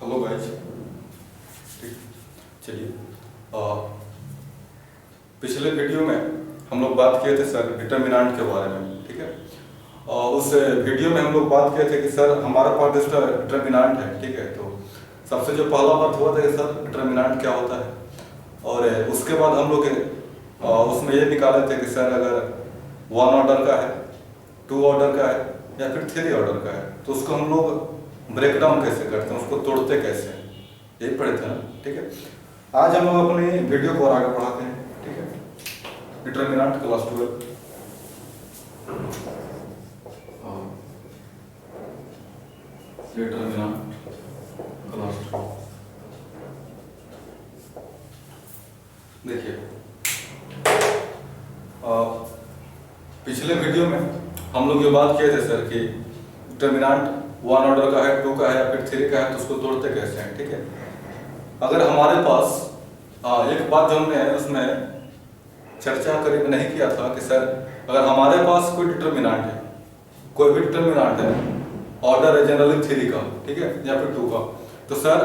Hello guys, ठीक। चलिए, पिछले वीडियो में हम लोग बात किए थे सर डिटर्मिनेंट के बारे में, ठीक है। उस वीडियो में हम लोग बात किए थे कि सर हमारे पास डिटर्मिनेंट है, ठीक है। तो सबसे जो पहला बात हुआ था कि सर डिटर्मिनेंट क्या होता है, और उसके बाद हम लोग उसमें ये निकाले थे कि सर अगर 1 ऑर्डर का है, 2 ऑर्डर का है या फिर 3 ऑर्डर का है, तो उसको हम लोग ब्रेक डाउन कैसे करते हैं, उसको तोड़ते कैसे हैं, यही पढ़े थे ना, ठीक है। आज हम लोग अपनी वीडियो को और आगे बढ़ाते हैं, ठीक है। Determinant class 12, determinant class 12। देखिए, पिछले वीडियो में हम लोग ये बात किए थे सर कि डिटर्मिनेंट 1 ऑर्डर का है, 2 का है या फिर 3 का है, तो उसको तोड़ते कैसे हैं, ठीक है। अगर हमारे पास एक बात जो हमने उसमें चर्चा करीब नहीं किया था कि सर अगर हमारे पास कोई डिटर्मिनेंट है, कोई भी डिटर्मिनेंट है, ऑर्डर है जनरली 3 का, ठीक है, या फिर 2 का, तो सर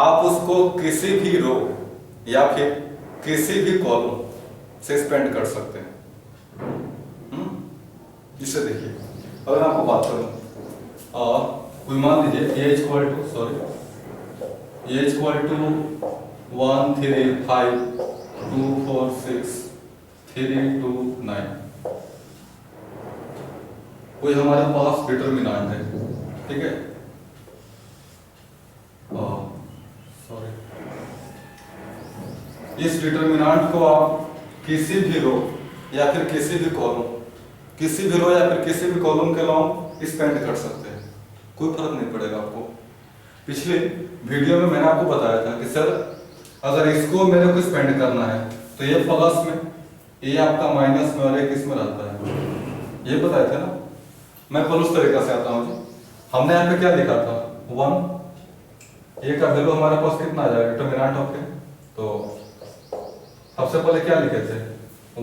आप उसको किसी भी रो या फिर किसी भी कॉलम से स्पेंड कर सकते हैं। जिससे देखिए, अगर आपको बात करूं, कोई मान लीजिए a इक्वल टू 1 3 5 2 4 6 3 2 9, कोई हमारे पास डिटर्मिनेंट है, ठीक है। इस डिटर्मिनेंट को आप किसी भी रो या फिर किसी भी कॉलम, किसी भी रो या फिर किसी भी कॉलम के लॉन्ग स्पेंड कर सकते हैं, कोई फर्क नहीं पड़ेगा आपको। पिछले वीडियो में मैंने आपको बताया था कि सर अगर इसको मेरे को स्पेंड करना है तो ये प्लस में, ये आपका माइनस में और एक इसमें रहता है, ये बताया था ना। मैं प्लस तरीका से आता हूँ जी। हमने यहाँ पे क्या लिखा था 1, ए का वैल्यू हमारे पास कितना आ जाएगा डिटर्मिनेंट ऑफ ए, तो सबसे पहले क्या लिखे थे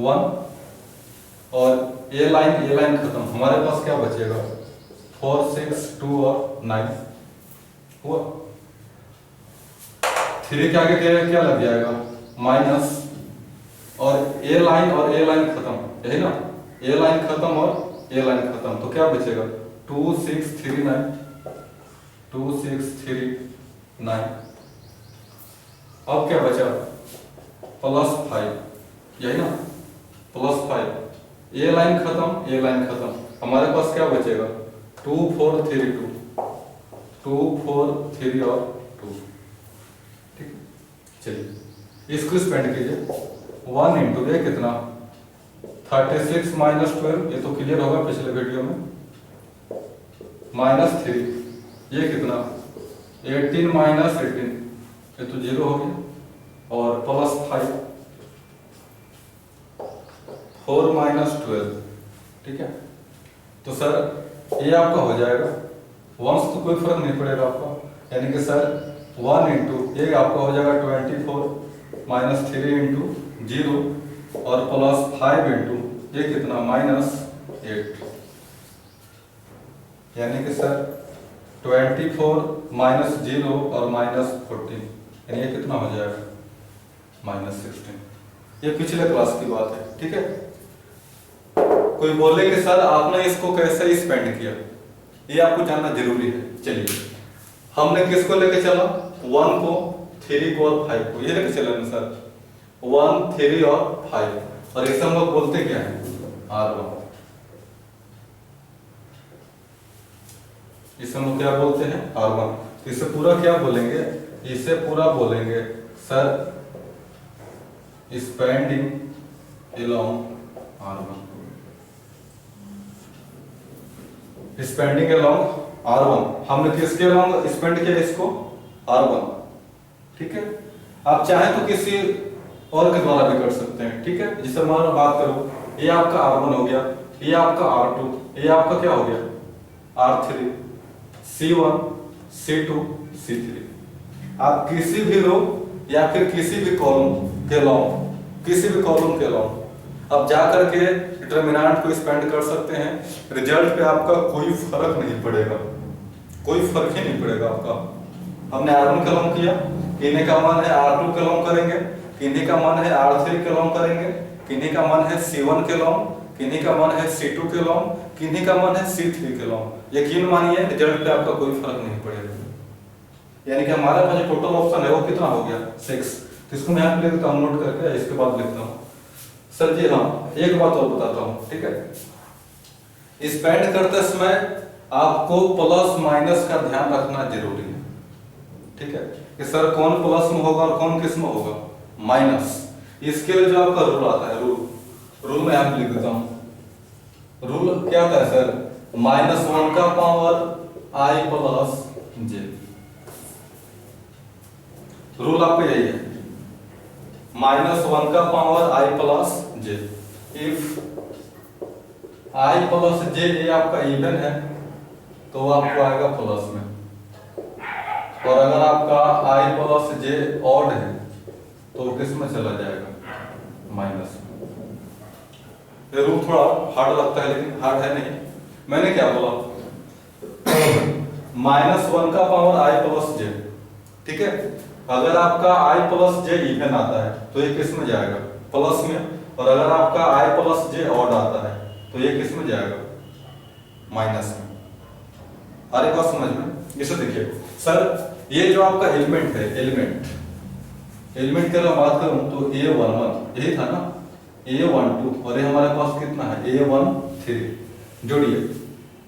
1, और ये लाइन खत्म, हमारे पास क्या बचेगा 4 6 2 और 9 हुआ। 3 के आगे क्या लग जाएगा माइनस, और ए लाइन खत्म, यही ना, ए लाइन खत्म और ए लाइन खत्म, तो क्या बचेगा 2 6 3 9, 2 6 3 9। अब क्या बचा +5, यही ना, +5, ए लाइन खत्म, हमारे पास क्या बचेगा 2 4 3 2, 2 4 3 और 2, ठीक। चलिए इसको स्पेंड कीजिए, 1 इंटू ये कितना 36 माइनस 12, ये तो क्लियर होगा पिछले वीडियो में, -3, ये कितना 18 माइनस 18, ये तो 0 हो गया, और +5 4 माइनस 12, ठीक है। तो सर ये आपका हो जाएगा, वंश तो कोई फर्क नहीं पड़ेगा आपका, यानी कि सर 1 इंटू ये आपका हो जाएगा 24 माइनस 3 इंटू 0 और +5 इंटू ये कितना -8, यानी कि सर 24 माइनस 0 और -14, यानी ये कितना हो जाएगा -16। ये पिछले क्लास की बात है, ठीक है। कोई बोले कि सर आपने इसको कैसे स्पेंड किया, ये आपको जानना जरूरी है। चलिए, हमने किसको लेके चला 1 को, 3 को और 5 को, ये लेके चला ना सर 1 3 और 5, और इसे हम लोग बोलते क्या है R1, इसे हम लोग क्या बोलते हैं R1। इसे पूरा क्या बोलेंगे, इसे पूरा बोलेंगे sir spending along R1, spending along R1, हमने किसके अलोंग स्पेंड किया इसको R1, ठीक है। आप चाहे तो किसी और के द्वारा भी कर सकते हैं, ठीक है। जिससे मान लो बात करो, ये आपका R1 हो गया, ये आपका R2, ये आपका क्या हो गया R3, C1 C2 C3। आप किसी भी रो या फिर किसी भी कॉलम के लॉन्ग, किसी भी कॉलम के लॉन्ग आप जा करके डिटर्मिनेंट को स्पेंड कर सकते हैं। रिजल्ट पे आपका कोई फर्क नहीं पड़ेगा, कोई फर्क ही नहीं पड़ेगा आपका, हमने R1 का लॉन्ग किया, किन्हीं का मान है R2 के लॉन्ग करेंगे, किन्हीं का मान है R3 के लॉन्ग करेंगे, किन्हीं का मान है C1 के लॉन्ग, किन्हीं का मान है C2 के लॉन्ग, किन्हीं का मान है C3 के लॉन्ग। यकीन मानिए रिजल्ट पे आपका कोई फर्क नहीं पड़ेगा। यानी कि हमारे पास जो टोटल ऑप्शन है वो कितना हो गया 6। तो इसको मैं यहाँ पे लिख देता हूँ नोट करके, इसके बाद लिखता हूँ। सर जी हाँ, एक बात और बताता हूँ, ठीक है। स्पेंड करते समय आपको प्लस माइनस का ध्यान रखना जरूरी है, ठीक है, कि सर कौन प्लस में होगा और कौन किस में होगा, माइनस। इसके लिए जो आपका रूल आता है, रूल मैं यहाँ पे लिख देता हूँ। रूल क्या आता है सर, -1 का power i plus j। Rule आपका यही है, -1 का power i plus j। If i plus j ये आपका इवन है तो आपको आएगा प्लस में, और अगर आपका i प्लस j ऑड है तो किस में चला जाएगा, माइनस में। ये रूल थोड़ा हार्ड लगता है लेकिन हार्ड है नहीं। मैंने क्या बोला, -1 का पावर i प्लस j, ठीक है। अगर आपका i प्लस j इवन आता है तो ये किस में जाएगा, प्लस में, और अगर आपका i प्लस j ऑड आता है तो ये किस में जाएगा, माइनस में। आ रही बात समझ में। इसे देखिए सर, ये जो आपका एलिमेंट है, एलिमेंट की अगर बात करूं तो A11 यही था ना, A12, और ये हमारे पास कितना है, A13। जोड़िए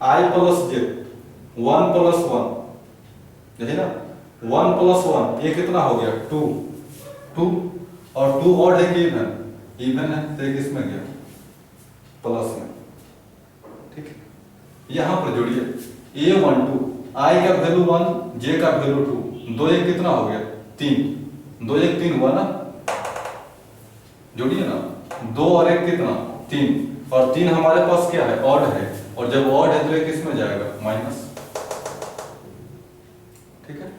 i प्लस j 1 प्लस 1, यही ना, 1 प्लस 1 ये कितना हो गया 2, और 2 ऑड है कि इवन है, तो ये किस में गया, प्लस में, ठीक है। यहां पर जोड़िए A12, i का वैल्यू 1, j का वैल्यू 2, 2 1 कितना हो गया 3, 2 1 3 हुआ ना, जोड़िए ना, 2 और 1 कितना 3, और 3 हमारे पास क्या है, ऑड है, और जब ऑड है तो ये किस में जाएगा, माइनस, ठीक है।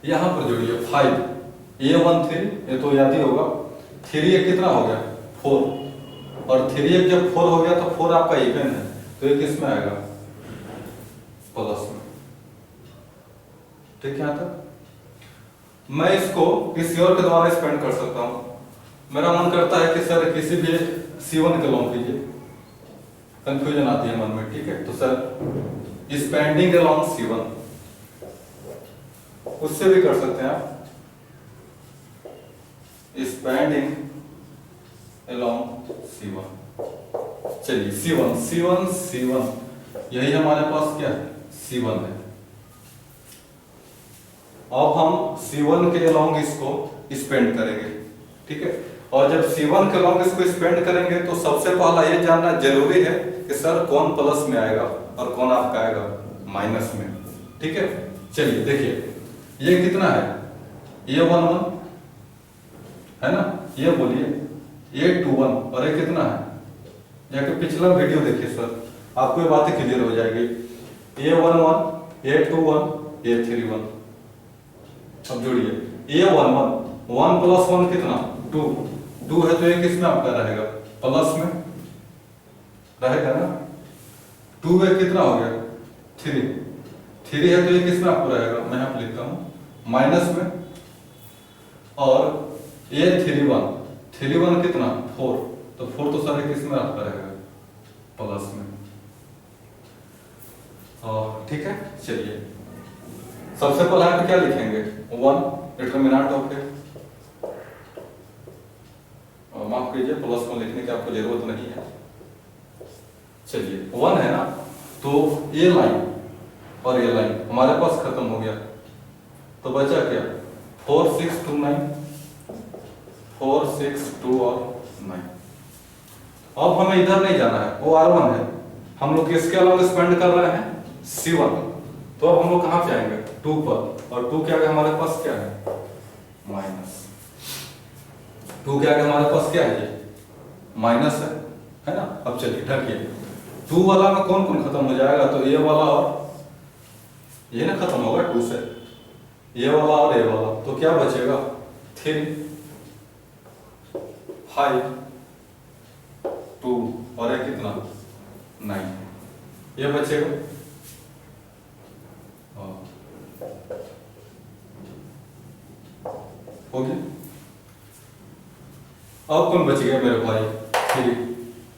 यहां पर जोड़िए 5, A13 ये तो याद ही होगा, 3 ये कितना हो गया 4, और 3 ये जब 4 हो गया तो 4 आपका इवन है तो ये किस में आएगा, प्लस में, ठीक है। यहां तक मैं इसको किसी और के द्वारा स्पेंड कर सकता हूं। मेरा मन करता है कि सर किसी भी C1 के लॉन्ग कीजिए, कंफ्यूजन आती है मन में, ठीक है। तो सर स्पेंडिंग अलोंग C1, उससे भी कर सकते हैं आप, स्पेंडिंग अलोंग C1। चलिए C1 यही हमारे पास क्या है, C1 है। अब हम C1 के अलोंग इसको स्पेंड करेंगे, ठीक है। और जब C1 के अलोंग इसको स्पेंड करेंगे तो सबसे पहला ये जानना जरूरी है कि सर कौन प्लस में आएगा और कौन आपका आएगा माइनस में, ठीक है। चलिए देखिए ये कितना है, A11 है ना, ये बोलिए A21, और ये कितना है, जाके पिछला वीडियो देखिए सर, आपको ये बातें क्लियर हो जाएगी। A11, A21, A31। अब जोड़िए A11, 1 प्लस 1 कितना 2 है, तो ये किस में आपका रहेगा, प्लस में रहेगा ना। 2 है कितना हो गया 3 है, तो ये किस में आपको रहेगा, मैं यहाँ पे लिखता हूँ माइनस में। और A31 कितना 4, तो 4 तो सारे किस में आपका रहेगा, प्लस में, ठीक है। चलिए सबसे पहले आप क्या लिखेंगे, 1 डिटरमिनेंट ऑफ ए, माफ कीजिए प्लस को लिखने की आपको जरूरत नहीं है। चलिए 1 है ना, तो ये लाइन और ये लाइन हमारे पास खत्म हो गया, तो बचा क्या 4 6 2 9, 4 6 2 और 9। अब हमें इधर नहीं जाना है, वो R1 है, हम लोग किसके अलावा स्पेंड कर रहे हैं, C1। तो अब हम लोग कहां पे आएंगे 2 पर, और 2 क्या है हमारे पास, क्या है माइनस। 2 क्या है हमारे पास, क्या है ये माइनस है ना। अब चलिए ढकिए, 2 वाला में कौन कौन खत्म हो जाएगा, तो ये वाला और ये ना खत्म होगा 2 से, ये वाला और ये वाला, तो क्या बचेगा 3 5 2 और ये कितना 9, ये बचेगा। हो गया। अब कौन बच गया मेरे भाई?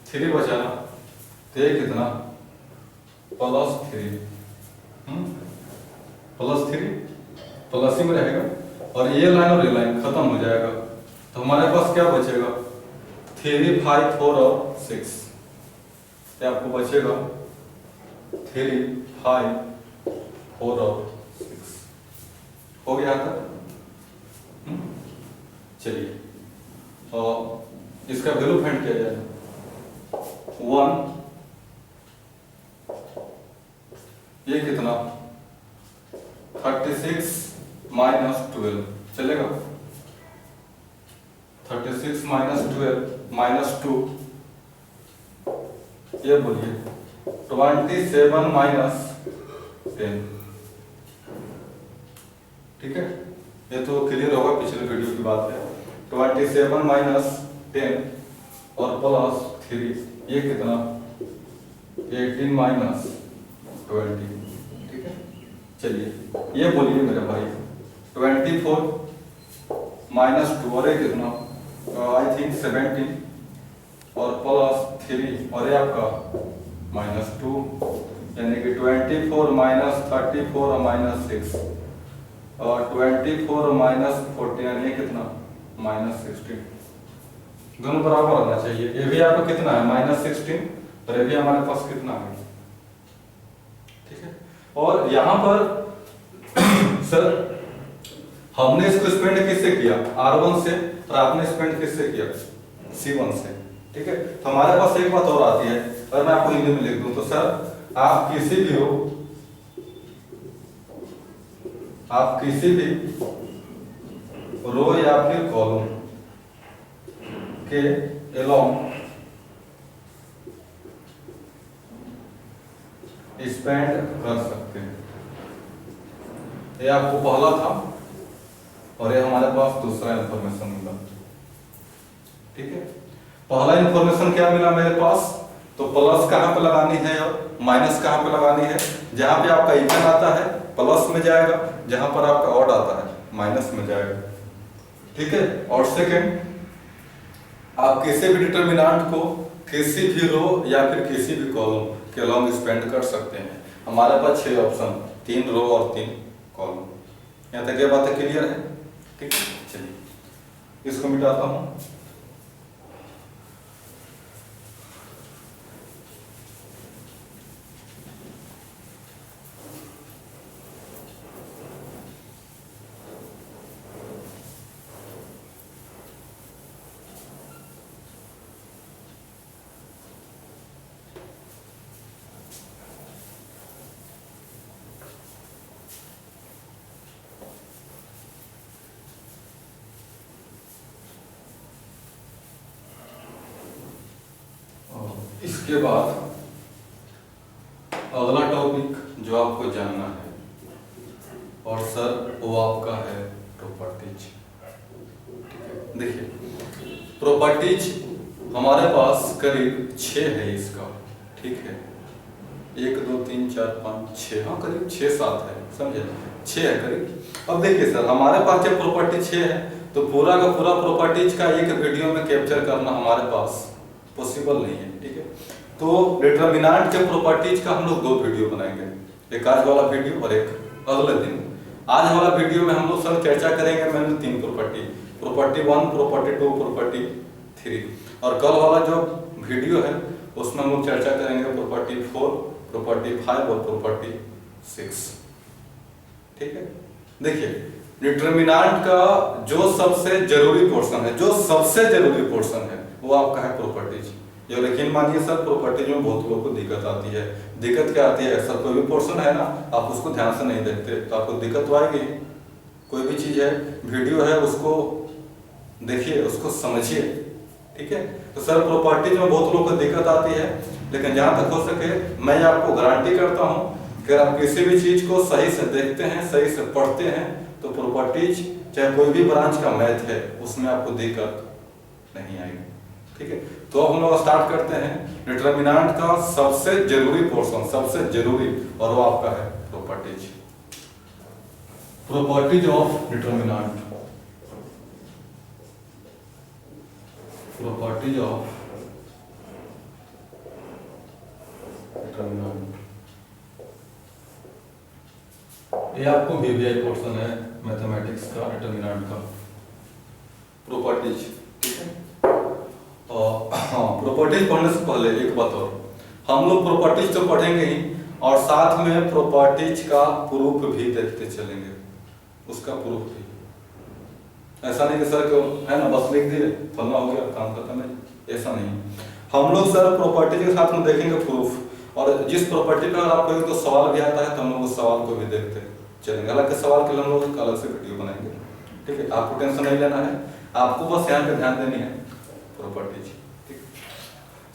3 बचा ना, तो ये कितना +3 +3 प्लस ही में रहेगा, और ये लाइन और ये लाइन खत्म हो जाएगा, तो हमारे पास क्या बचेगा? 3, 5, 4 और 6। क्या आपको बचेगा? 3, 5, 4 और 6 हो गया था। चलिए, और इसका वैल्यू फाइंड किया जाए। 1, ये कितना 36 माइनस 12 चलेगा। 36 माइनस 12 माइनस 2, ये बोलिए 27 माइनस 10। ठीक है, ये तो क्लियर होगा, पिछले वीडियो की बात है। 27 माइनस 10 और +3, ये कितना 18 माइनस 20। ठीक है, चलिए ये बोलिए मेरे भाई 24 माइनस 2 और ये कितना आई थिंक 17 और +3 और ये आपका -2, यानी कि 24 माइनस 34 और -6 और 24 माइनस 14, यानी ये कितना -16। दोनों बराबर होना चाहिए। ये भी आपका कितना है -16 और ये भी हमारे पास कितना है। ठीक है, और यहाँ पर सर हमने इसको स्पेंड किससे किया? R1 से, और आपने स्पेंड किससे किया? C1 से। ठीक है, तो हमारे पास एक बात और आती है, अगर मैं आपको हिंदी में लिख दूं तो सर आप किसी भी रो या फिर कॉलम के एलोंग स्पेंड कर सकते हैं। ये आपको पहला था और ये हमारे पास दूसरा इंफॉर्मेशन मिला। ठीक है, पहला इंफॉर्मेशन क्या मिला मेरे पास? तो प्लस कहां पे लगानी है और माइनस कहां पे लगानी है? जहां पे आपका इवन आता है प्लस में जाएगा, जहां पर आपका ऑड आता है माइनस में जाएगा। ठीक है, और सेकंड, आप किसी भी डिटरमिनेंट को किसी भी रो या फिर किसी भी कॉलम के अलोंग स्पेंड कर सकते हैं। हमारे पास 6 ऑप्शन, 3 रो और 3 कॉलम। यहाँ तक ये बातें क्लियर है? ठीक है, चलिए इसको मिटाता हूं। इसके बाद अगला टॉपिक जो आपको जानना है, और सर वो आपका है प्रॉपर्टीज। देखिए प्रॉपर्टीज हमारे पास करीब 6 है इसका। ठीक है, 1 2 3 4 5 6, हाँ करीब 6-7 है, समझे? 6 है करीब। अब देखिए सर, हमारे पास जब प्रॉपर्टी 6 है तो पूरा का पूरा प्रॉपर्टीज का एक वीडियो में कैप्चर करना हमारे पास पॉसिबल नहीं है। ठीक है, तो डिटरमिनेंट के प्रॉपर्टीज का हम लोग 2 वीडियो बनाएंगे, एक आज वाला वीडियो और एक अगले दिन। आज वाला वीडियो में हम लोग सर चर्चा करेंगे मैंने 3 प्रॉपर्टी 1, प्रॉपर्टी 2, प्रॉपर्टी 3, और कल वाला जो वीडियो है उसमें हम लोग चर्चा करेंगे प्रॉपर्टी 4, प्रॉपर्टी 5 और प्रॉपर्टी 6। ठीक है, देखिए डिटरमिनेंट का जो सबसे जरूरी पोर्शन है वो आपका है प्रॉपर्टीज। जो लेकिन मानिए सर प्रॉपर्टीज में बहुत लोगों को दिक्कत आती है। दिक्कत क्या आती है सर? कोई भी पोर्शन है ना, आप उसको ध्यान से नहीं देखते तो आपको दिक्कत तो आएगी। कोई भी चीज है, वीडियो है, उसको देखिए, उसको समझिए। ठीक है, तो सर प्रॉपर्टीज में बहुत लोगों को दिक्कत आती है, लेकिन जहां तक हो सके मैं आपको गारंटी करता हूं कि आप किसी भी चीज को सही से देखते हैं, सही से पढ़ते हैं, तो प्रॉपर्टीज चाहे कोई भी ब्रांच का मैथ है उसमें आपको दिक्कत नहीं आएगी। ठीक है, तो अब हम लोग स्टार्ट करते हैं डिटरमिनेंट का सबसे जरूरी पोर्शन, सबसे जरूरी, और वो आपका है properties of determinant. Properties of determinant. ये आपको VBI पोर्शन है मैथमेटिक्स का, डिटरमिनेंट का प्रॉपर्टीज, ठीक है। और हाँ, प्रॉपर्टीज पढ़ने से पहले एक बात और, हम लोग प्रॉपर्टीज तो पढ़ेंगे ही और साथ में प्रॉपर्टीज का प्रूफ भी देखते चलेंगे, उसका प्रूफ भी। ऐसा नहीं कि सर क्यों है ना बस लिख दिए फलना हो गया काम खत्म है, ऐसा नहीं। हम लोग सर प्रॉपर्टी के साथ में देखेंगे प्रूफ, और जिस प्रॉपर्टी पर आप कहेंगे तो सवाल भी आता है तो हम लोग उस सवाल को भी देखते चलेंगे। हालांकि सवाल के लिए हम लोग अलग से वीडियो बनाएंगे, ठीक है। आपको टेंशन नहीं लेना है, आपको बस यहाँ पे ध्यान देनी है प्रॉपर्टीज, ठीक।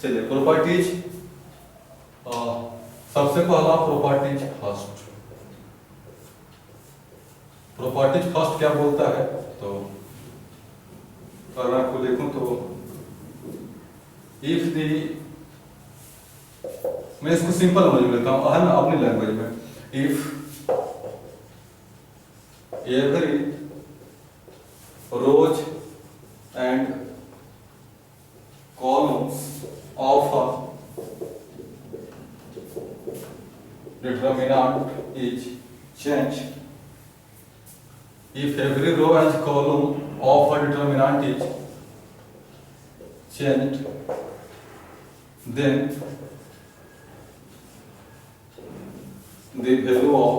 चलिए प्रॉपर्टीज, सबसे पहला प्रॉपर्टीज फर्स्ट। प्रॉपर्टीज फर्स्ट क्या बोलता है, तो अगर मैं आपको देखूं तो इफ दी, मैं इसको सिंपल समझ लेता हूं है ना अपनी लैंग्वेज में, if every rows and columns of a determinant is changed, if every row and column of a determinant is changed, then the value of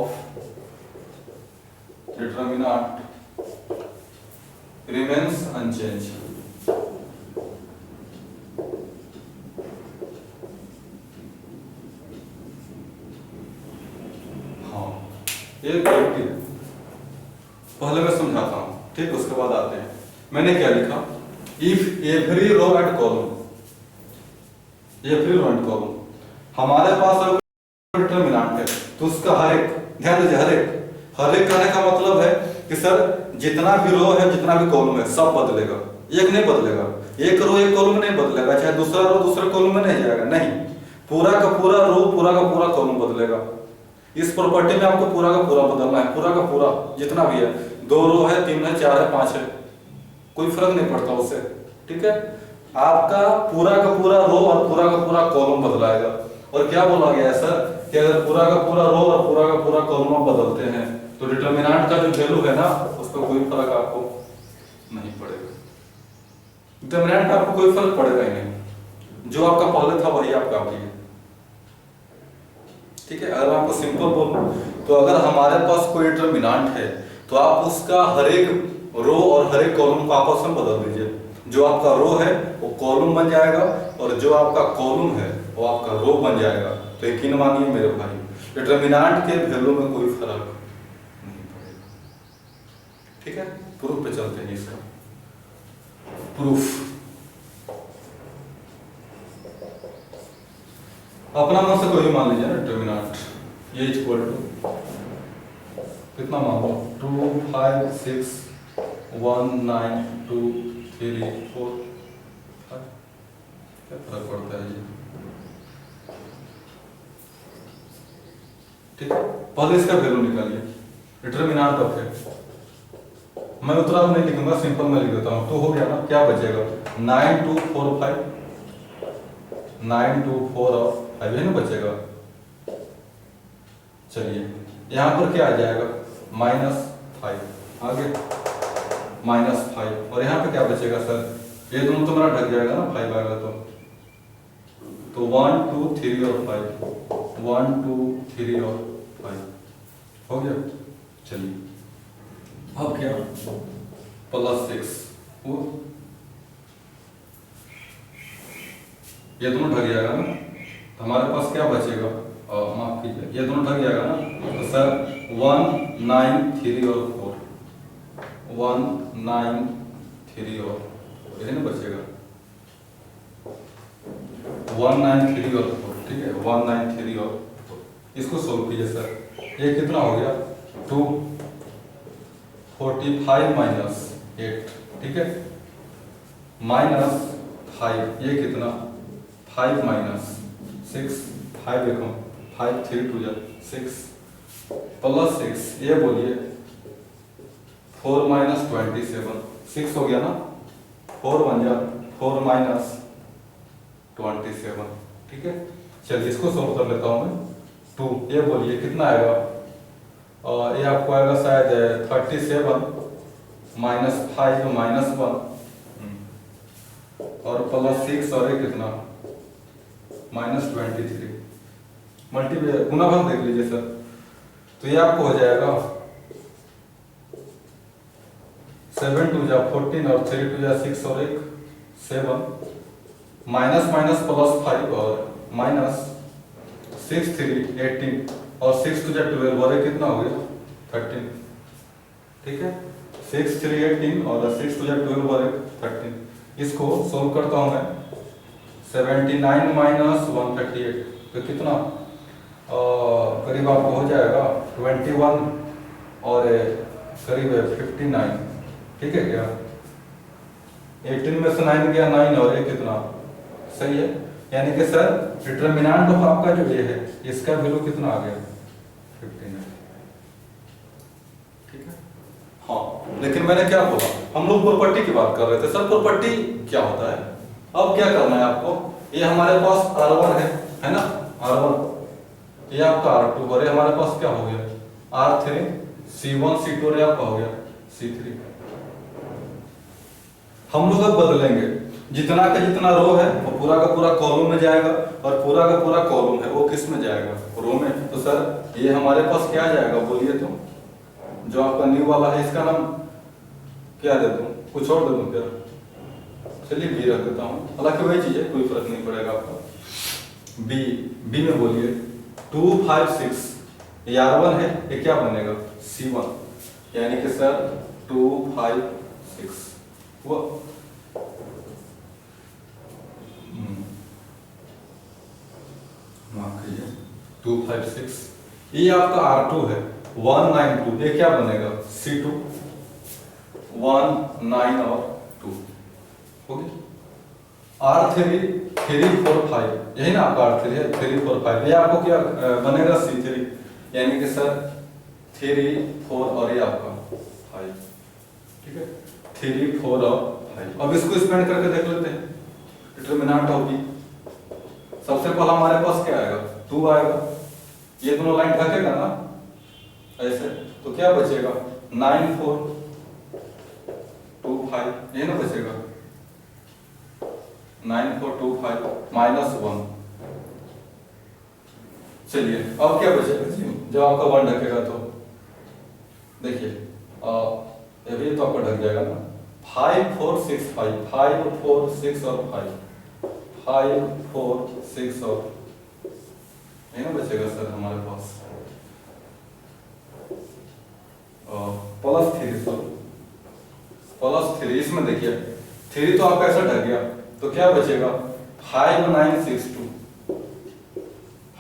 determinant remains unchanged. ये प्रॉपर्टी है, पहले मैं समझाता हूं, ठीक, उसके बाद आते हैं। मैंने क्या लिखा, if every row and column, every row and column हमारे पास अगर डिटरमिनेंट है तो उसका हर एक, ध्यान दीजिए, हर एक कहने का मतलब है कि सर जितना भी रो है जितना भी कॉलम है सब बदलेगा, एक नहीं बदलेगा। एक रो एक कॉलम नहीं बदलेगा, चाहे दूसरा रो दूसरे कॉलम में नहीं जाएगा, नहीं, पूरा का पूरा रो पूरा का पूरा कॉलम बदलेगा। इस प्रॉपर्टी में आपको पूरा का पूरा बदलना है, पूरा का पूरा जितना भी है, 2 रो है, 3 है, 4 है, 5 है, कोई फर्क नहीं पड़ता उससे, ठीक है। आपका पूरा का पूरा रो और पूरा का पूरा कॉलम बदलाएगा। और क्या बोला गया है सर कि अगर पूरा का पूरा रो और पूरा का पूरा कॉलम बदलते हैं तो डिटरमिनेंट का जो वैल्यू है ना उस पर कोई फर्क आपको नहीं पड़ेगा। डिटरमिनेंट आपको कोई फर्क पड़ेगा ही नहीं, जो आपका पहले था वही आपका अभी है, ठीक है। अगर मैं आपको सिंपल बोलूं तो अगर हमारे पास कोई डिटरमिनेंट है तो आप उसका हर एक रो और हर एक कॉलम को आपस में बदल दीजिए। जो आपका रो है वो कॉलम बन जाएगा और जो आपका कॉलम है वो आपका रो बन जाएगा। तो यकीन मानिए मेरे भाई, डिटरमिनेंट के वैल्यू में कोई फर्क नहीं पड़ेगा, ठीक है। प्रूफ पे चलते हैं। इसका प्रूफ अपना मन से कोई मान लीजिए ना, डिटरमिनेंट ये इक्वल टू कितना मान लो, 2 5 6 1 9 2 3 4 5, क्या फर्क पड़ता है ये, ठीक है। पहले इसका वैल्यू निकालिए डिटरमिनेंट ऑफ है, मैं उतना नहीं लिखूंगा, सिंपल में लिख देता हूं। तो हो गया ना, क्या बचेगा, 9 2 4 5, 9 2 4 और 5 है ना बचेगा। चलिए यहां पर क्या आ जाएगा, -5, आगे -5, और यहाँ पे क्या बचेगा सर, ये दोनों तो मेरा ढक जाएगा ना, 5 आएगा तो 1 2 3 और 5, 1 2 3 और 5 हो गया। चलिए अब क्या, +6, वो ये दोनों ढक जाएगा ना, तो हमारे पास क्या बचेगा, माफ कीजिए, ये दोनों ढक जाएगा ना, तो सर 1 9 3 और 4, 1 9 3 और 4 यही ना बचेगा, 1 9 3 और 4, ठीक है, 1 9 3 और 4। इसको सोल्व कीजिए सर, ये कितना हो गया, 2 45 - 8, ठीक है, -5, ये कितना, 5 - 6, 5 देखो, 5 3 2 6 +6, ये बोलिए 4 - 27, 6 हो गया ना, 4 बन जा 4 माइनस 27। ठीक है, चलिए इसको सोल्व कर लेता हूँ मैं। 2 ये बोलिए कितना आएगा, और ये आपको आएगा शायद 37 माइनस 5 माइनस 1 और प्लस 6 और ये कितना माइनस 23। मल्टीप्लाई गुना भाग देख लीजिए सर, तो ये आपको हो जाएगा 7 2 जा 14 और 3 2 जा 6 और 1 7 माइनस माइनस प्लस 5 और माइनस 6 3 18 और 6 2 जा 12 और ये कितना हो गया 13। ठीक है, 6 3 18 और 6 2 जा 12 और 13। इसको सोल्व करता हूं मैं। 79 माइनस 138 तो कितना करीब आपको हो जाएगा 21 और करीब 59। ठीक है क्या, 18 में से 9 गया 9 और ये कितना सही है, यानी कि सर डिटरमिनेंट ऑफ आपका जो ये है इसका वैल्यू कितना आ गया 59। ठीक है, हाँ लेकिन मैंने क्या बोला, हम लोग प्रॉपर्टी की बात कर रहे थे। सर प्रॉपर्टी क्या होता है, अब क्या करना है आपको, ये हमारे पास R1 है ना, R1 ये आपका R2 और ये हमारे पास क्या हो गया R3 C1 C2 और ये आपका हो गया C3। हम लोग अब बदलेंगे, जितना का जितना रो है वो पूरा का पूरा कॉलम में जाएगा और पूरा का पूरा कॉलम है वो किस में जाएगा रो में। तो सर ये हमारे पास क्या जाएगा बोलिए, तो जो आपका न्यू वाला है इसका नाम क्या दे दूं, कुछ और दे दूं क्या, चलिए बी रख देता हूँ, हालांकि वही चीज है कोई फर्क नहीं पड़ेगा आपका। बी में बोलिए 2 5 6 ये R1 है, ये क्या बनेगा C1, यानी कि सर 2 5 6 वो माफ कीजिए 2 5 6 ये आपका R2 है 192, ये क्या बनेगा C2 1 9 और 2 हो गया। R3 3 4 5 यही ना आपका R3 है 3 4 5, ये आपको क्या बनेगा C3, यानी कि सर 3 4 और ये आपका 5। ठीक है, 3 4 और 5। अब इसको स्पेंड करके देख लेते हैं डिटरमिनेंट ऑफ बी। सबसे पहला हमारे पास क्या आएगा 2 आएगा, ये दोनों लाइन ढकेगा ना ऐसे, तो क्या बचेगा 9 4 2 5 ये ना बचेगा 9 4 2 5 माइनस 1। चलिए अब क्या बचेगा जी, जब आपका 1 ढकेगा तो देखिए ये भी तो आपका ढक जाएगा ना 5 4 6 5 5 4 6 और 5 4 6 और ये ना बचेगा सर हमारे पास प्लस 3 सर प्लस 3। इसमें देखिए 3 तो आपका ऐसा ढक गया, तो क्या बचेगा 5 9 6 2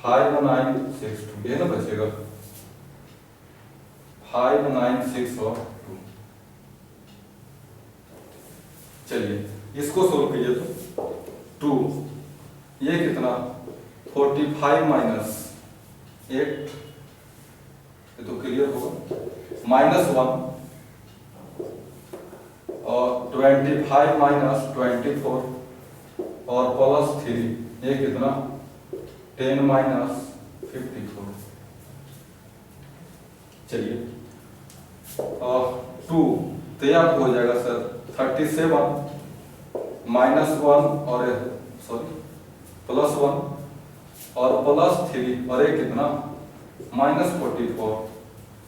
5 9 6 2 ये ना बचेगा 5 9 6 और 2। चलिए इसको सोल्व कीजिए तो 2 ये कितना 45 माइनस 8 ये तो क्लियर होगा माइनस 1 और 25 माइनस 24 और प्लस 3 ये कितना 10 माइनस 54। चलिए 2 तो ये आपको हो जाएगा सर 37 माइनस 1 और सॉरी प्लस 1 और प्लस 3 और ये कितना माइनस 44,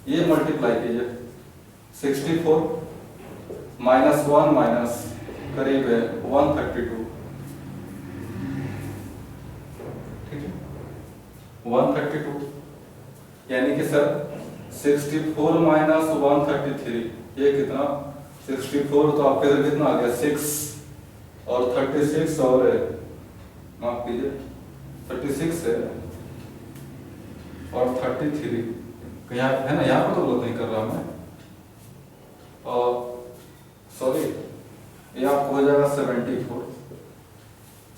ये मल्टीप्लाई कीजिए 64 माइनस 1 माइनस करीब 132। ठीक है 132 यानी कि सर 64 माइनस 133 ये कितना 64 तो आपके इधर कितना आ गया 6 और 36 और माफ कीजिए 36 है और 33 यहाँ है ना, यहाँ पर तो गलत नहीं कर रहा मैं, और सॉरी ये आपको हो जाएगा 74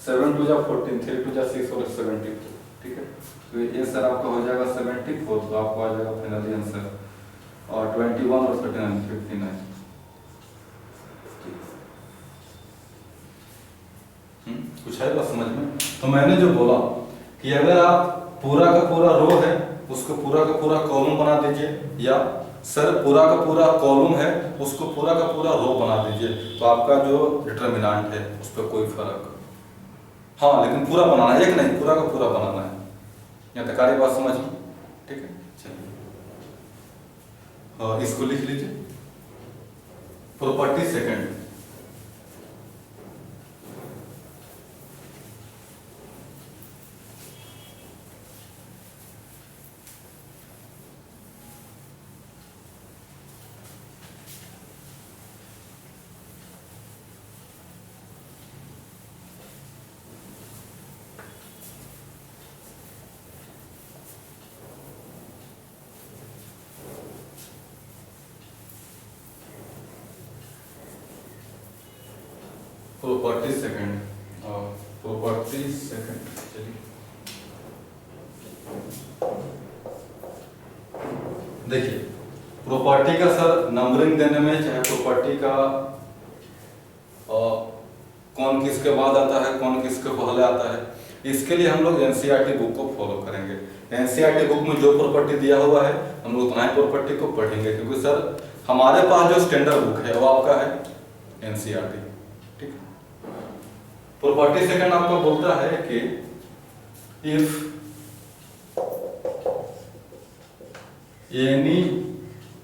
7 2 जा 14 3 2 जा 6 और 74। ठीक है, तो ये सर आपका हो जाएगा 74, तो आपको आ जाएगा फाइनली आंसर और 21 और 39 59। कुछ है बस समझ में। तो मैंने जो बोला कि अगर आप पूरा का पूरा रो है उसको पूरा का पूरा कॉलम बना दीजिए, या सर पूरा का पूरा कॉलम है उसको पूरा का पूरा रो बना दीजिए, तो आपका जो डिटरमिनेंट है उस पर कोई फर्क, हाँ लेकिन पूरा बनाना है, एक नहीं पूरा का पूरा बनाना है। यहाँ तक सारी बात समझ में, ठीक है। चलिए इसको लिख लीजिए, property second. Property second, property second. चलिए देखिए, प्रॉपर्टी का सर नंबरिंग देने में, चाहे प्रॉपर्टी का कौन किसके बाद आता है कौन किसके पहले आता है, इसके लिए हम लोग एनसीईआरटी बुक को फॉलो करेंगे। एनसीईआरटी बुक में जो प्रॉपर्टी दिया हुआ है हम लोग उतना ही प्रॉपर्टी को पढ़ेंगे, क्योंकि सर हमारे पास जो स्टैंडर्ड बुक है वो आपका है एनसीईआरटी, ठीक है। प्रॉपर्टी सेकंड आपका बोलता है कि इफ एनी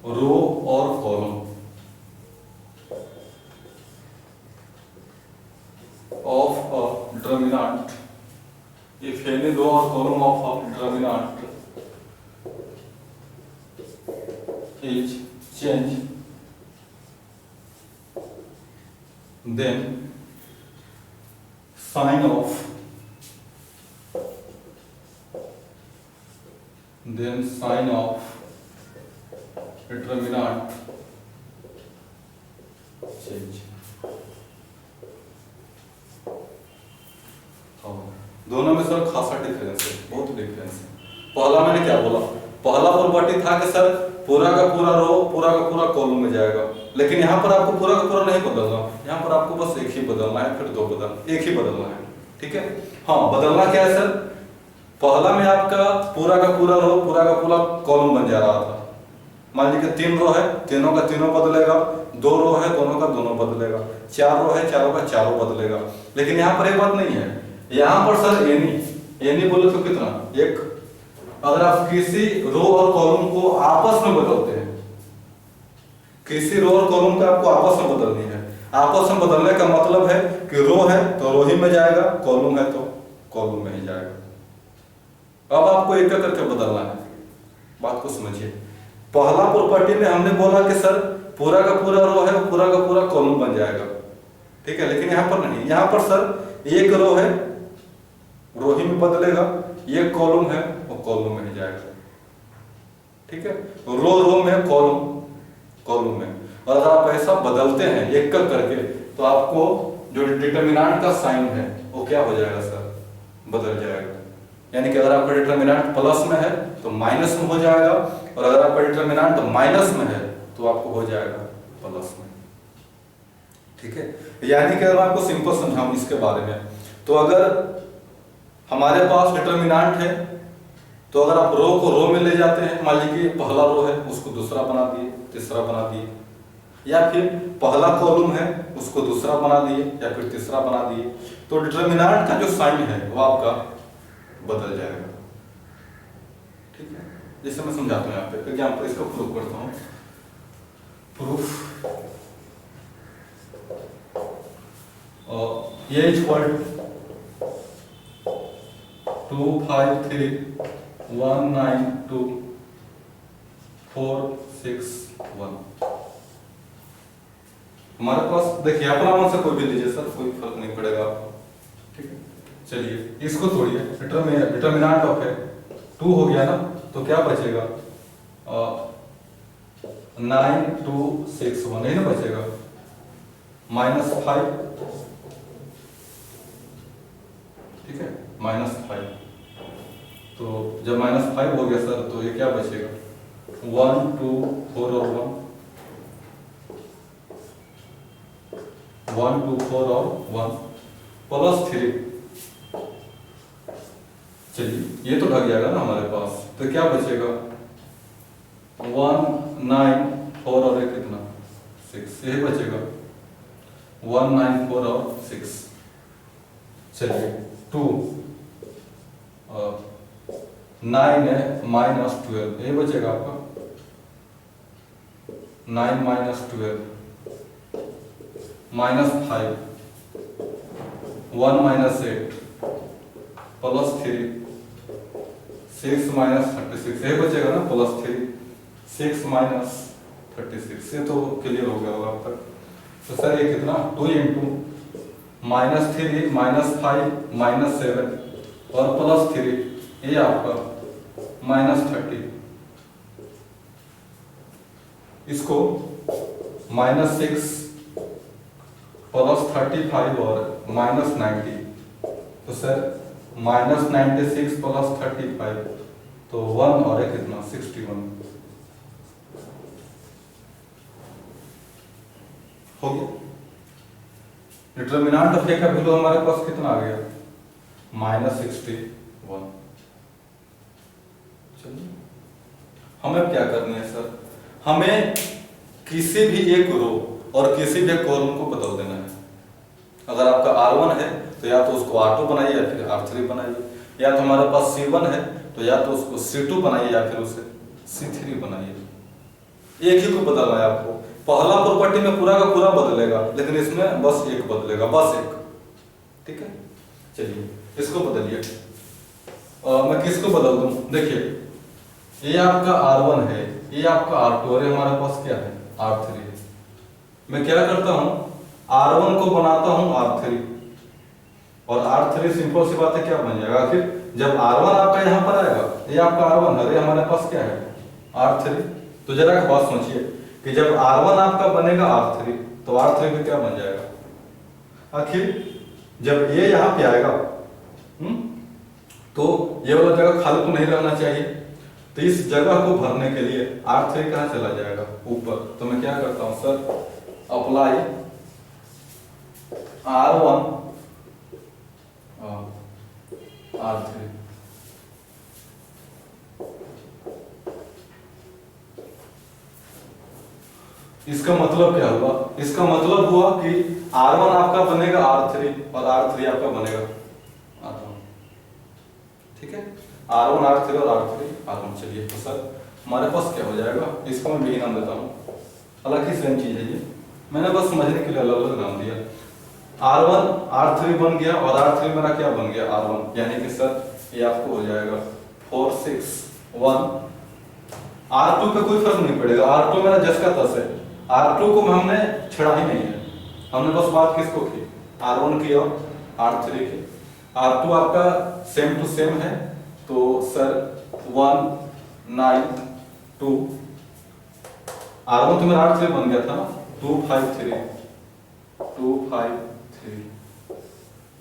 रो और column of a determinant, if any row or column of a determinant is changed, then sign of determinant change। दोनों में सर खासा डिफरेंस है, बहुत डिफरेंस है। पहला मैंने क्या बोला, पहला प्रॉपर्टी था कि सर पूरा का पूरा रो पूरा का पूरा कॉलम में जाएगा, लेकिन यहाँ पर आपको पूरा का पूरा नहीं बदलना, यहाँ पर आपको बस एक ही बदलना है, फिर दो बदल एक ही बदलना है, ठीक है। हाँ बदलना क्या है सर, पहला में आपका पूरा का पूरा रो पूरा का पूरा कॉलम बन जा रहा था। मान लीजिए 3 रो है, तीनों का तीनों बदलेगा, 2 रो है दोनों का दोनों बदलेगा, 4 रो है चारों का चारों बदलेगा। लेकिन यहाँ पर एक बात नहीं है, यहाँ पर सर एनी बोले तो कितना, एक। अगर आप किसी रो और कॉलम को आपस में बदलते हैं, किसी रो और कॉलम को आपको आपस में बदलनी है, आपस में बदलने का मतलब है कि रो है तो रो ही में जाएगा, कॉलम है तो कॉलम में ही जाएगा। अब आपको एक एक करके बदलना है, बात को समझिए। पहला प्रॉपर्टी में हमने बोला कि सर पूरा का पूरा रो है पूरा का पूरा कॉलम बन जाएगा, ठीक है। लेकिन यहाँ पर नहीं, यहाँ पर सर एक रो है रो ही में बदलेगा, एक कॉलम है वो कॉलम में ही जाएगा, ठीक है। रो में कॉलम कॉलम में। और अगर आप ऐसा बदलते हैं एक एक करके तो आपको जो डिटरमिनेंट का साइन है वो क्या हो जाएगा सर, बदल जाएगा। यानी कि अगर आपका डिटरमिनेंट प्लस में है तो माइनस में हो जाएगा, और अगर आपका डिटरमिनेंट माइनस में है तो आपको हो जाएगा प्लस में, ठीक है। यानी कि अगर मैं आपको सिंपल समझाऊं इसके बारे में, तो अगर हमारे पास डिटरमिनेंट है तो अगर आप रो को रो में ले जाते हैं, मान लीजिए पहला रो है उसको दूसरा बना दिए, तीसरा बना दिए, या फिर पहला कॉलम है उसको दूसरा बना दिए या फिर तीसरा बना दिए, तो डिटरमिनेंट का जो साइन है वो आपका बदल जाएगा, ठीक है। जैसे मैं समझाता हूँ यहाँ पे एग्जाम्पल, इसको प्रूफ करता हूँ। प्रूफ ये इक्वल 253192461। हमारे पास देखिए अपना मन से कोई भी लीजिए सर, कोई फर्क नहीं पड़ेगा, ठीक है। चलिए इसको तोड़िए, डिटरमिनेंट ऑफ है 2 हो गया ना, तो क्या बचेगा 9261 नहीं ना बचेगा, -5, ठीक है, -5। तो जब -5 हो गया सर तो ये क्या बचेगा 1 2 4 और 1 1 2 4 और 1 +3। चलिए ये तो ढक जाएगा ना हमारे पास, तो क्या बचेगा 194 और एक कितना 6, यही बचेगा 194 और 6। चलिए 2 9 है -12, यही बचेगा आपका 9 -12 -5 1 -8 +3 6 -36, यही बचेगा ना +3 6 -36। ये तो क्लियर हो गया होगा अब तक। तो सर ये कितना 2 × -3 -5 -7 और +3, ये आपका -30। इसको -6 +35 और -90, तो सर -96 +35, तो 1 और एक कितना 61 हो गया। डिटर्मिनेंट ऑफ ए का वैल्यू हमारे पास कितना आ गया -61। चलिए हमें क्या करनी है सर, हमें किसी भी एक रो और किसी भी एक कॉलम को बदल देना है। अगर आपका R1 है तो या तो उसको R2 बनाइए या फिर R3 बनाइए, या तो हमारे पास C1 है तो या तो उसको C2 बनाइए या फिर उसे C3 बनाइए। एक ही को बदलना है आपको। पहला प्रॉपर्टी में पूरा का पूरा बदलेगा, लेकिन इसमें बस एक बदलेगा, बस एक। ठीक है, चलिए इसको बदलिए। मैं किसको बदल दूं? देखिए ये आपका R1 है, ये आपका R2 और ये हमारे पास क्या है R3 है। मैं क्या करता हूं, R1 को बनाता हूं R3 और R3 सिंपल सी बात है क्या बन जाएगा। आखिर जब R1 आपका यहाँ पर आएगा, ये आपका R1 है, ये हमारे पास क्या है R3। तो जरा एक बात सोचिए कि जब R1 आपका बनेगा R3 तो R3 भी क्या बन जाएगा। आखिर जब ये यहाँ पे आएगा तो ये वाला जगह खाली तो नहीं रहना चाहिए, तो इस जगह को भरने के लिए R3 कहाँ चला जाएगा ऊपर। तो मैं क्या करता हूं सर, अप्लाई R1 R3। इसका मतलब क्या हुआ, इसका मतलब हुआ कि R1 आपका बनेगा R3 और R3 आपका बनेगा R1। ठीक है, R1 R3 और R3 R1। चलिए तो सर हमारे पास क्या हो जाएगा, इसको मैं भी नाम देता हूँ, हालांकि सेम चीज है ये, मैंने बस समझने के लिए अलग अलग नाम दिया। R1 R3 बन गया और R3 मेरा क्या बन गया R1, यानी कि सर ये आपको हो जाएगा 4 6 1। R2 पे कोई फर्क नहीं पड़ेगा, R2 मेरा जस का तस है। R2 को हमने छेड़ा ही नहीं है, हमने बस बात किसको की R1 की और R3 की। R2 आपका सेम टू सेम है, तो सर 1 9 2। R1 तो मेरा R3 बन गया था ना 2 5 3 2 5 3।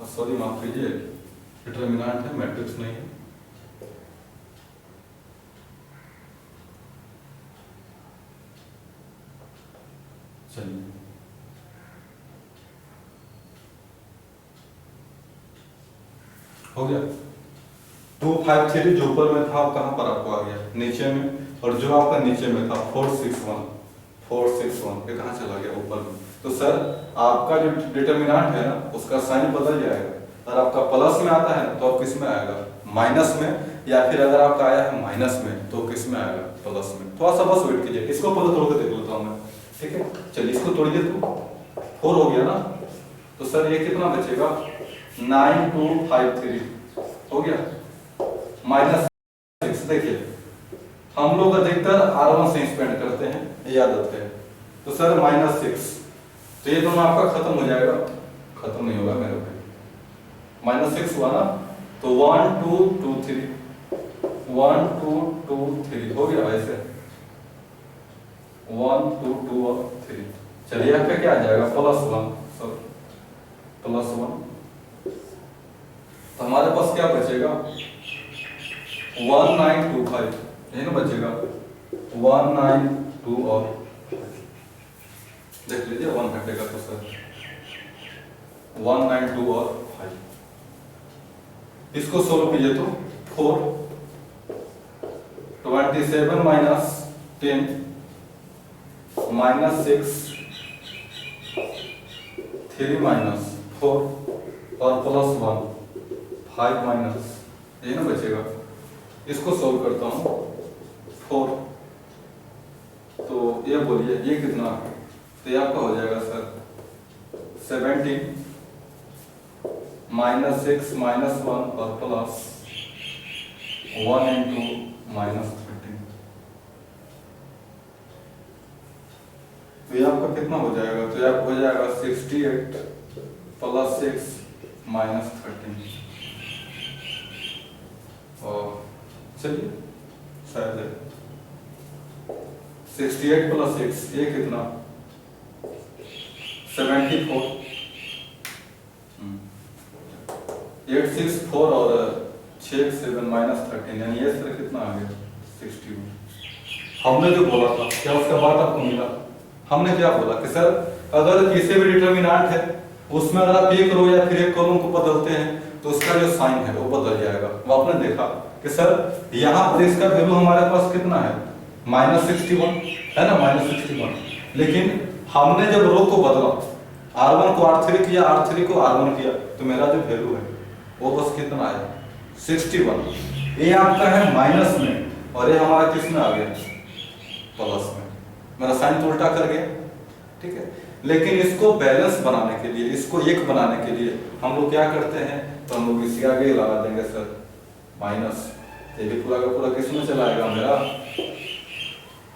सॉरी माफ कीजिए, डिटरमिनेंट है मैट्रिक्स नहीं है। चलिए हो गया 2 5 3 जो ऊपर में था कहां पर आपको आ गया नीचे में, और जो आपका नीचे में था 4 6 1 ये कहां चला गया ऊपर में। तो सर आपका जो डिटरमिनेंट है ना उसका साइन बदल जाएगा। अगर आपका प्लस में आता है तो अब किस में आएगा माइनस में, या फिर अगर आपका आया है माइनस में तो किस में आएगा प्लस में। थोड़ा सा बस वेट कीजिए, इसको पहले तोड़ के देख लेता हूं मैं। ठीक है, चलिए इसको तोड़िए तो 4 हो गया ना, तो सर ये कितना बचेगा 9 2 5 3 हो गया -6। देखिए हम लोग अधिकतर R1 से स्पेंड करते हैं, ये आदत है। तो सर -6, तो ये दोनों आपका खत्म हो जाएगा, खत्म नहीं होगा मेरे भाई। -6 हुआ ना, तो 1 2 2 3 1 2 2 3 हो गया ऐसे 1 2 2 और 3। चलिए यहाँ पे क्या आ जाएगा +1, +1। तो हमारे पास क्या बचेगा 1925, यही ना बचेगा 192 और देख लीजिए 1 घटेगा तो सर 192 और 5। इसको सोल्व कीजिए तो 4 27 माइनस 10 माइनस 6 3 माइनस 4 और प्लस 1 5 माइनस, ये ना बचेगा। इसको सोल्व करता हूँ 4, तो ये बोलिए ये कितना, तो ये आपका हो जाएगा सर 17 माइनस 6 माइनस 1 और प्लस 1 इंटू माइनस 13। तो ये आपका कितना हो जाएगा, तो ये आपको हो जाएगा 68 प्लस 6 माइनस 13। और चलिए शायद 68 प्लस 6 ये कितना 74। 8 6 4 और 6 7 माइनस 13, यानी ये सर कितना आ गया 61। हमने जो बोला था क्या उसका बात आपको मिला? हमने क्या बोला कि सर अगर किसी भी डिटरमिनेंट है उसमें अगर आप एक रो या फिर एक कॉलम को बदलते हैं तो उसका जो साइन है वो बदल जाएगा। वो आपने देखा कि सर यहाँ पर इसका वैल्यू हमारे पास कितना है -61 है ना, -61। लेकिन हमने जब रो को बदला, R1 को R3 किया, R3 को R1 किया, तो मेरा जो वैल्यू है वो बस कितना आया 61। ये आपका है माइनस में और ये हमारा किस में आ गया प्लस में। मेरा साइन तो उल्टा कर गया, ठीक है। लेकिन इसको बैलेंस बनाने के लिए, इसको एक बनाने के लिए हम लोग क्या करते हैं, तो हम लोग इसी आगे लगा देंगे सर माइनस। ये भी पूरा का पूरा किस में चला आएगा मेरा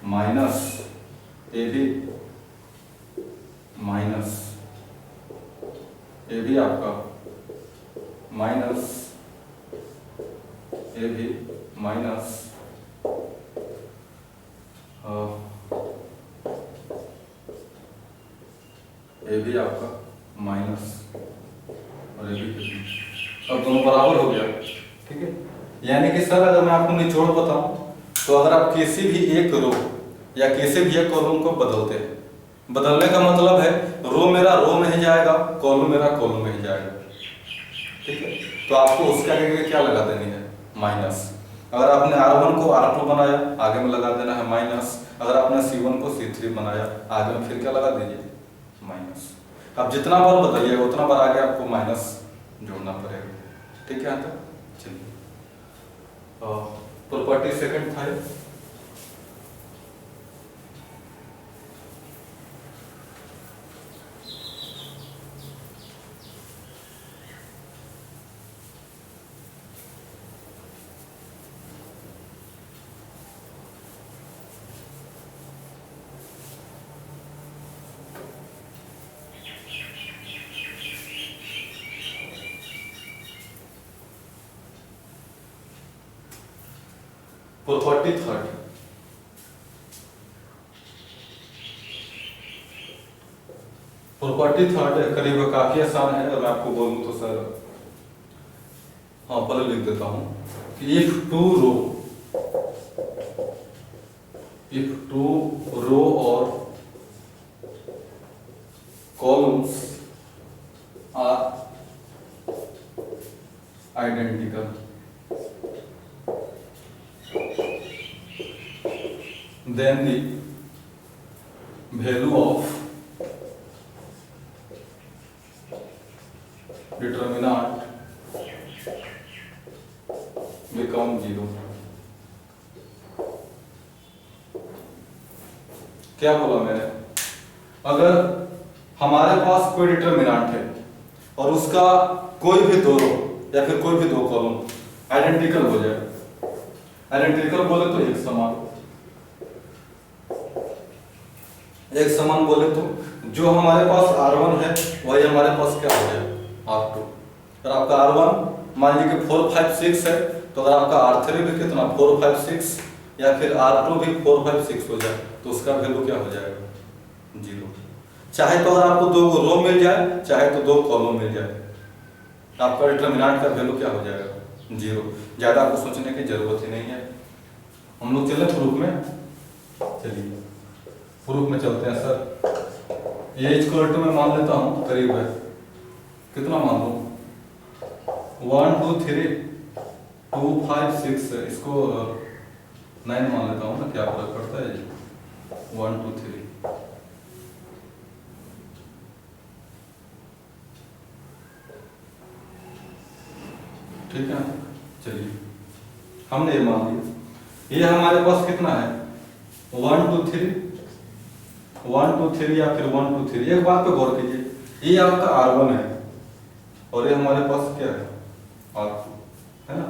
माइनस, ये भी माइनस, ये भी आपका माइनस, ये भी माइनस, ये भी आपका माइनस और ये भी। अब दोनों बराबर हो गया, ठीक है। यानी कि सर अगर मैं आपको निचोड़ बताऊं तो अगर आप किसी भी एक रो या किसी भी एक कॉलम को बदलते हैं, बदलने का मतलब है रो मेरा रो में ही जाएगा, कॉलम मेरा कॉलम में ही जाएगा, ठीक है। तो आपको उसके आगे क्या लगा देनी है माइनस। अगर आपने R1 को R2 बनाया, आगे में लगा देना है माइनस। अगर आपने C1 को C3 बनाया, आगे में फिर क्या लगा दीजिए माइनस। अब जितना बार बदलिएगा उतना बार आगे आपको माइनस जोड़ना पड़ेगा, ठीक है। तो चलिए प्रॉपर्टी सेकंड था प्रॉपर्टी थर्ड। प्रॉपर्टी थर्ड करीब काफी आसान है। अगर मैं आपको बोलूं तो सर, हाँ पहले लिख देता हूं कि इफ टू रो और columns are identical, then the value of determinant become 0। क्या बोला मैंने? अगर हमारे पास कोई डिटरमिनेंट है और उसका कोई भी दो रो या फिर कोई भी दो कॉलम आइडेंटिकल हो जाए, आइडेंटिकल बोले तो एक समान, एक समान बोले तो जो हमारे पास R1 है वही हमारे पास क्या हो जाए R2। अगर आपका R1 मान लीजिए कि 4 5 6 है, तो अगर आपका R3 भी कितना 4 5 6 या फिर R2 भी 4 5 6 हो जाए तो उसका वैल्यू क्या हो जाएगा 0। चाहे तो अगर आपको दो रो मिल जाए, चाहे तो दो कॉलम मिल जाए, आपका डिटरमिनेंट का वैल्यू क्या हो जाएगा 0। ज्यादा आपको सोचने की जरूरत ही नहीं है। हम लोग चले प्रूफ में, चलिए प्रूफ में चलते हैं सर। ये इक्वल टू में मान लेता हूँ करीब है, कितना मान लूँ 1 2 3 2 5 6, इसको 9 मान लेता हूँ ना, क्या फर्क पड़ता है जी। 1 2 3 ठीक है। चलिए हमने ये मान लिया। ये हमारे पास कितना है 1 2 3 1 2 3 या फिर 1 2 3। एक बात पे गौर कीजिए, ये आपका R1 है और ये हमारे पास क्या है R2 है ना।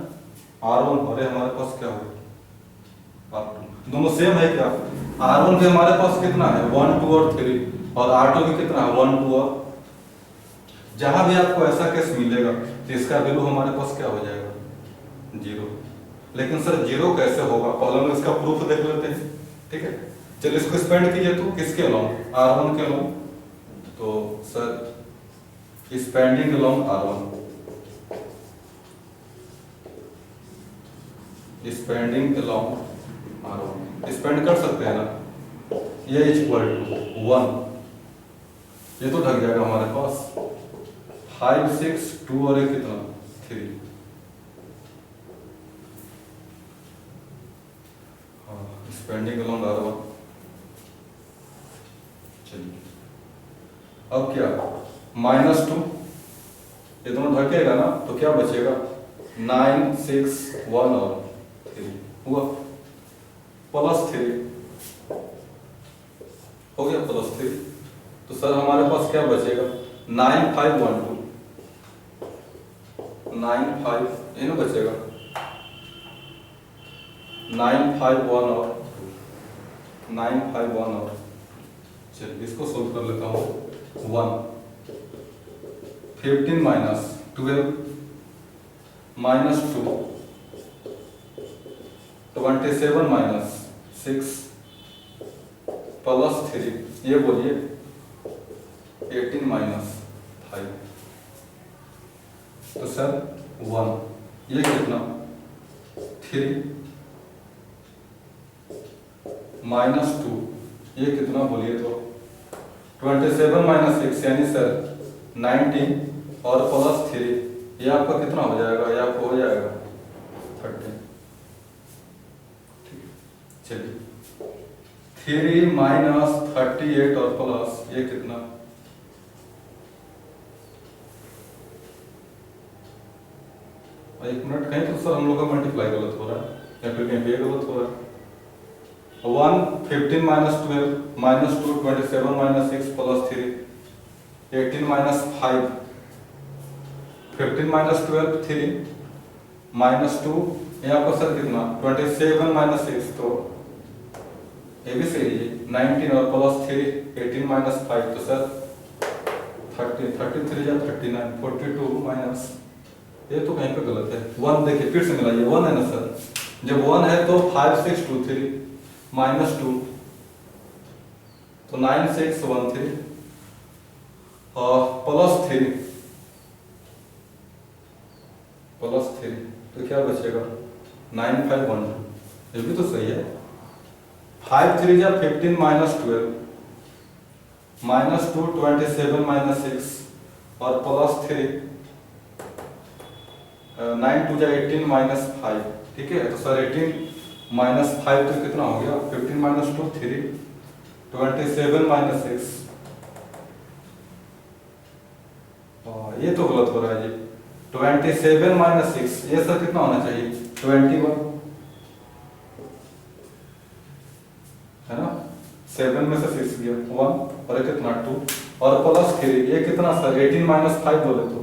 R1 और ये हमारे पास क्या हो R2, दोनों सेम है क्या। R1 भी हमारे पास कितना है 1 2 और 3 और R2 भी कितना है 1 2 और। जहां भी आपको ऐसा केस मिलेगा तो इसका वैल्यू हमारे पास क्या हो जाएगा 0। लेकिन सर 0 कैसे होगा, पहले हम इसका प्रूफ देख लेते हैं। ठीक है, चलिए इसको स्पेंड कीजिए तो किसके अलोंग R1 के अलोंग। तो sir spending along R1, spending along R1 spend कर सकते हैं ना। ये इक्वल टू 1, ये तो ढक जाएगा हमारे पास 5 6 2 और एक कितना 3। Spending along R1। चलिए अब क्या -2, ये दोनों ढकेगा ना तो क्या बचेगा 9 6 1 और 3 हुआ +3 हो गया +3। तो सर हमारे पास क्या बचेगा 9 5 1 2 9 5 ये ना बचेगा 9 5 1 और 9 5 1 और। चलिए इसको सोल्व कर लेता हूँ। 1 15 माइनस 12 -2 27 माइनस 6 +3, ये बोलिए 18 माइनस 5। तो सर 1 ये कितना 3 -2 ये कितना बोलिए तो 27 माइनस 6 यानी सर 19 और +3 ये आपका कितना हो जाएगा, ये आपको हो जाएगा 30। ठीक है, चलिए 3 माइनस 38 और प्लस ये कितना 1 मिनट, कहीं तो सर हम लोग का मल्टीप्लाई गलत हो रहा है या फिर कहीं पे गलत हो रहा है। 1 15 माइनस 12 -2 27 माइनस 6 +3 18 माइनस 5 15 माइनस 12 3 -2 ये आपका सर कितना 27 माइनस 6, तो ये भी सही है 19 और +3 18 माइनस 5, तो सर 30 33 या 39 42 माइनस, ये तो कहीं पे गलत है। 1 देखिए फिर से मिलाइए 1 है ना सर, जब 1 है तो 5 6 2 3 -2 तो 9 6 1 3 और +3 तो क्या बचेगा 9 5 1 2, ये भी तो सही है। 5 3 या 15 माइनस 12 -2 27 माइनस 6 और +3 9 2 या 18 माइनस 5। ठीक है, तो सर 18 माइनस 5 तो कितना हो गया 15 माइनस 2 3 27 माइनस 6, ये तो गलत हो रहा है जी 27 माइनस 6, ये सर कितना होना चाहिए 21 है ना। 7 में से 6 गया 1 और कितना 2 और +3 ये कितना सर 18 माइनस 5 बोले तो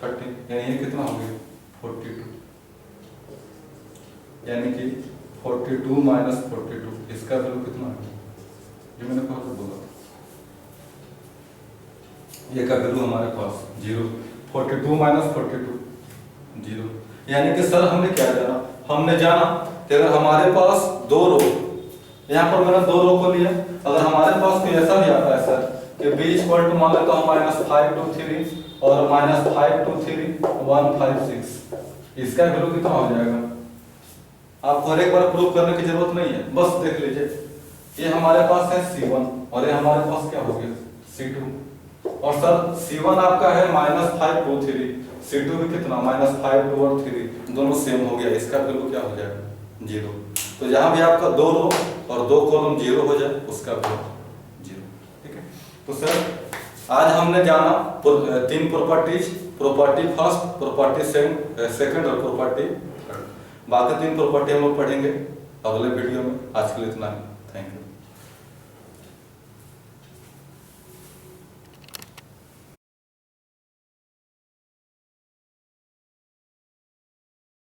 30, यानी ये कितना हो गया 42, यानी कि 42 माइनस 42 इसका वैल्यू कितना है, ये मैंने कहा था बोला ये का वैल्यू हमारे पास 0। 42 माइनस 42 0, यानी कि सर हमने क्या जाना, हमने जाना कि अगर हमारे पास 2 रो, यहाँ पर मैंने 2 रो को लिया, अगर हमारे पास कोई ऐसा भी आता है सर कि b इक्वल टू मान लेता हूँ -5 2 3 और -5 2 3 1 5 6, इसका वैल्यू कितना हो जाएगा। आपको हर एक बार प्रूफ करने की जरूरत नहीं है, बस देख लीजिए ये हमारे पास है C1 और ये हमारे पास क्या हो गया C2, और सर C1 आपका है -5 2 3 C2 भी कितना -5 2 और 3 दोनों सेम हो गया, इसका वैल्यू क्या हो जाएगा 0। तो जहां भी आपका 2 रो और 2 कॉलम 0 हो जाए उसका वैल्यू 0। ठीक है, तो सर आज हमने जाना 3 properties, property first, property second और प्रॉपर्टी थर्ड। बाकी 3 प्रॉपर्टी हम लोग पढ़ेंगे अगले वीडियो में। आज के लिए इतना ही, थैंक यू।